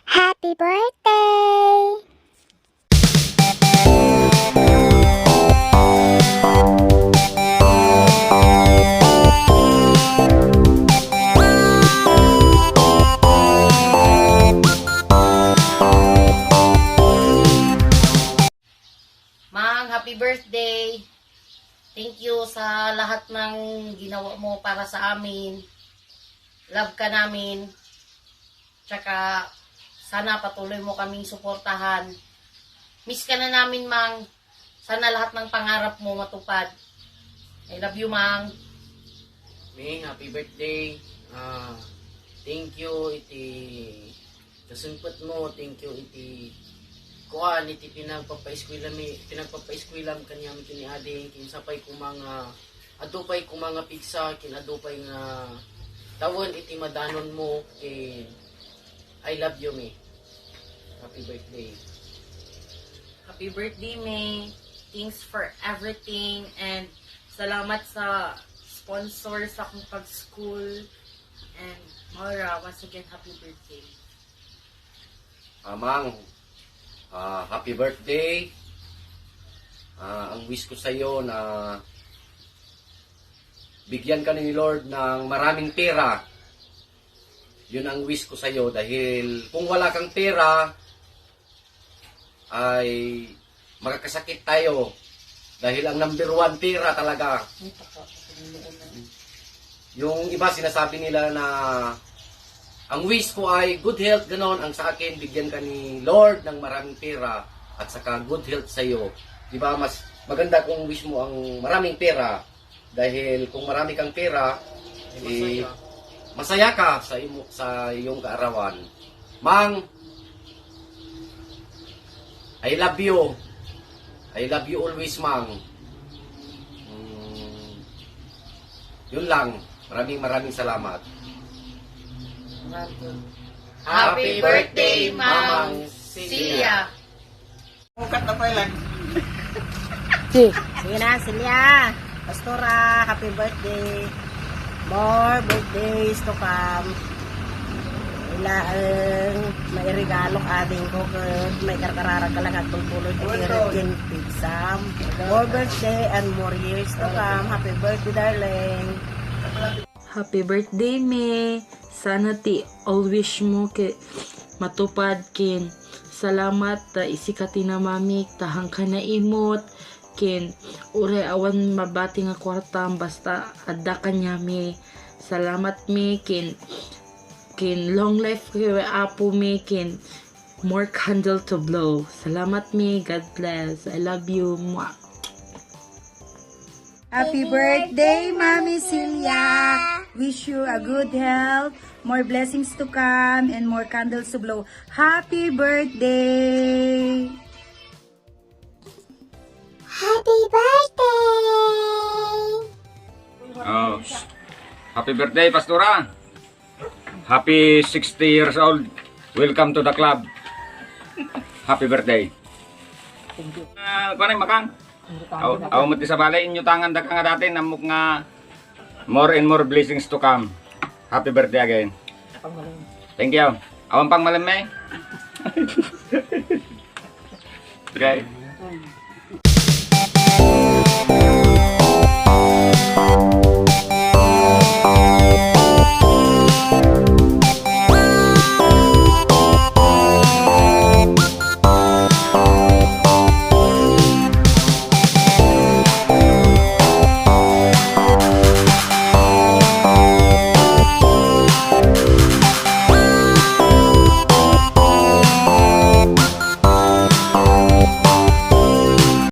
Happy birthday! Mang, happy birthday! Thank you sa lahat ng ginawa mo para sa amin. Love ka namin. Tsaka, sana patuloy mo kaming suportahan. Miss ka na namin, Mang. Sana lahat ng pangarap mo matupad. I love you, Mang. May happy birthday. Thank you iti kasumpot mo, thank you iti kuan iti pinagpapa-eskwela kanya ni ading kinsapay ko mga adupay ko mga pizza kinadupay nga tawon iti madanon mo I love you me. Happy birthday. Happy birthday, May. Thanks for everything. And salamat sa sponsor sa akong pag-school. And Maura, once again, happy birthday. Amang, happy birthday. Ang wish ko sa iyo na bigyan ka ni Lord ng maraming pera. Yun ang wish ko sa iyo dahil kung wala kang pera ay magkakasakit tayo. Dahil ang number one pera talaga. Yung iba sinasabi nila na ang wish ko ay good health, ganon. Ang sa akin, bigyan ka ni Lord ng maraming pera at saka good health sa iyo. Diba, mas maganda kung wish mo ang maraming pera. Dahil kung marami kang pera, masaya ka sa iyong kaarawan. Mang, I love you. I love you always, Mang. Yun lang. Maraming salamat. Happy birthday, Ma'am Celia! Mukat na pa lang. Sige na, Celia. Pastora, happy birthday. More birthdays to come. Ilaang may regalo ka ading ko may karkararag ka lang at tultuloy din pizza. More birthday and more years to come. Happy birthday, darling. Happy birthday, May. Sana ti all wish mo ke matupad kin. Salamat ta isikati na mami tahang ka na imot kin. Ure awan mabati nga kwarta basta adda ka niya, May. Salamat, May, kin long life kay apo, May, kin more candle to blow. Salamat, May. God bless. I love you. Mwah. Happy birthday, Mami Celia. Wish you a good health, more blessings to come, and more candles to blow. Happy birthday! Happy birthday! Oh, happy birthday, Pastora. Happy 60 years old. Welcome to the club. Happy birthday. Thank you. Kuanay makang? Aw mo ti sa balay inyo tangan da ka nga dati namok nga more and more blessings to come. Happy birthday again. Thank you. Awan pang malam, May. Okay.